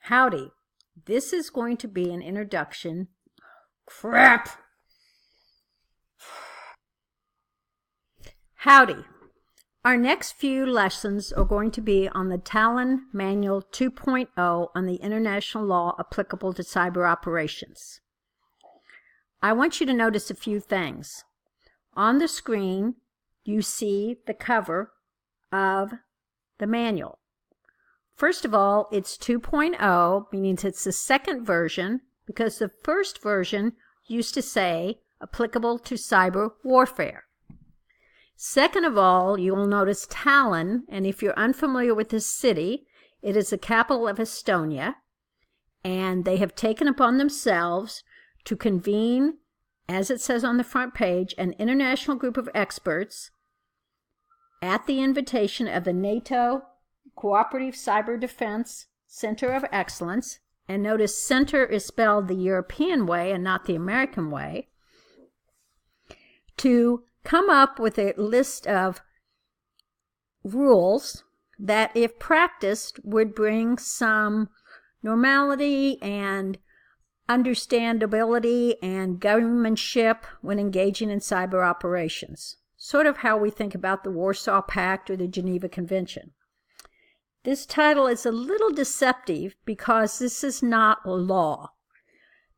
Howdy. This is going to be an introduction. Crap! Howdy. Our next few lessons are going to be on the Tallinn Manual 2.0 on the international law applicable to cyber operations. I want you to notice a few things. On the screen, you see the cover of the manual. First of all, it's 2.0, meaning it's the second version, because the first version used to say applicable to cyber warfare. Second of all, you will notice Tallinn, and if you're unfamiliar with this city, it is the capital of Estonia, and they have taken upon themselves to convene, as it says on the front page, an international group of experts at the invitation of the NATO Cooperative Cyber Defense Center of Excellence, and notice center is spelled the European way and not the American way, to come up with a list of rules that, if practiced, would bring some normality and understandability and governmentship when engaging in cyber operations. Sort of how we think about the Warsaw Pact or the Geneva Convention. This title is a little deceptive because this is not a law.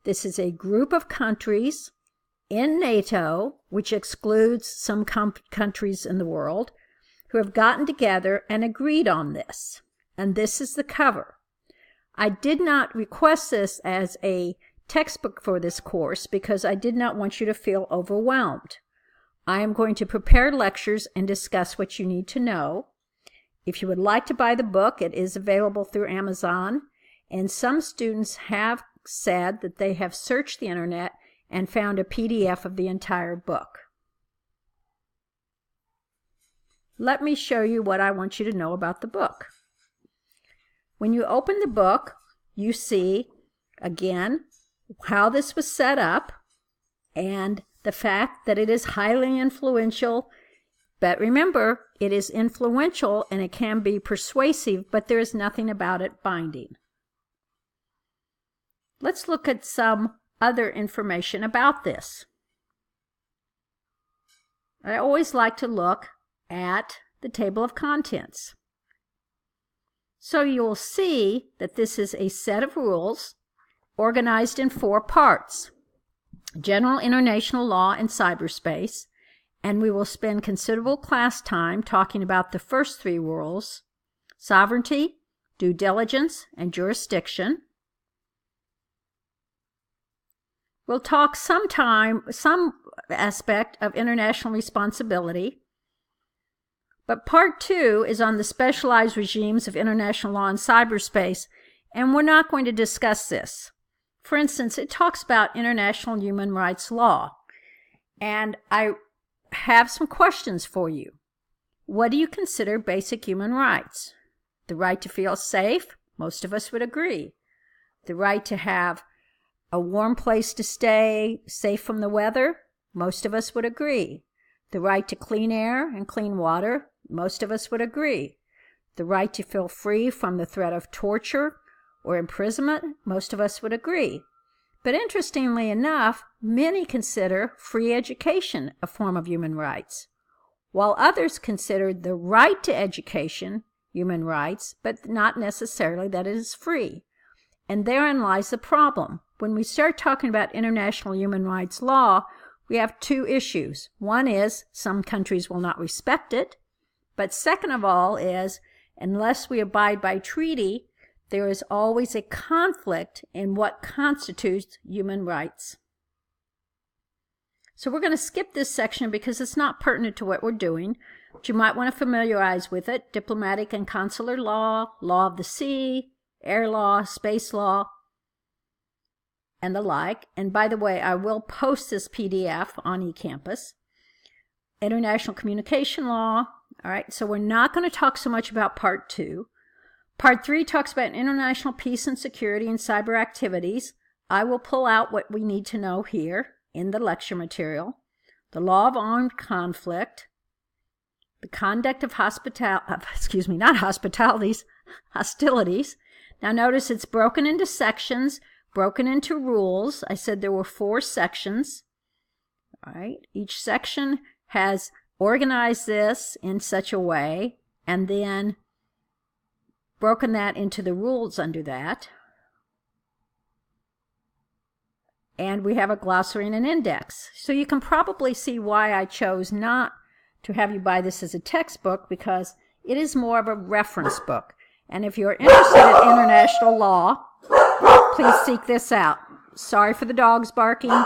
This is a group of countries in NATO, which excludes some countries in the world, who have gotten together and agreed on this. And this is the cover. I did not request this as a textbook for this course because I did not want you to feel overwhelmed. I am going to prepare lectures and discuss what you need to know. If you would like to buy the book, it is available through Amazon, and some students have said that they have searched the internet and found a PDF of the entire book. Let me show you what I want you to know about the book. When you open the book, you see, again, how this was set up and the fact that it is highly influential. But remember, it is influential and it can be persuasive, but there is nothing about it binding. Let's look at some other information about this. I always like to look at the table of contents. So you'll see that this is a set of rules organized in 4 parts: general international law in cyberspace, and we will spend considerable class time talking about the first 3 rules: sovereignty, due diligence, and jurisdiction. We'll talk some aspect of international responsibility, but part 2 is on the specialized regimes of international law in cyberspace, and we're not going to discuss this. For instance, it talks about international human rights law, and I have some questions for you. What do you consider basic human rights? The right to feel safe? Most of us would agree. The right to have a warm place to stay, safe from the weather? Most of us would agree. The right to clean air and clean water? Most of us would agree. The right to feel free from the threat of torture or imprisonment? Most of us would agree. But interestingly enough, many consider free education a form of human rights, while others consider the right to education human rights, but not necessarily that it is free. And therein lies the problem. When we start talking about international human rights law, we have 2 issues. One is some countries will not respect it, but second of all is, unless we abide by treaty, there is always a conflict in what constitutes human rights. So we're going to skip this section because it's not pertinent to what we're doing, but you might want to familiarize with it: diplomatic and consular law, law of the sea, air law, space law, and the like. And by the way, I will post this PDF on eCampus. International communication law. All right, so we're not going to talk so much about part 2. Part 3 talks about international peace and security and cyber activities. I will pull out what we need to know here in the lecture material. The law of armed conflict, the conduct of hostilities, Now notice it's broken into sections, broken into rules. I said there were 4 sections. All right, each section has organized this in such a way and then broken that into the rules under that. And we have a glossary and an index. So you can probably see why I chose not to have you buy this as a textbook, because it is more of a reference book. And if you're interested in international law, please seek this out. Sorry for the dogs barking.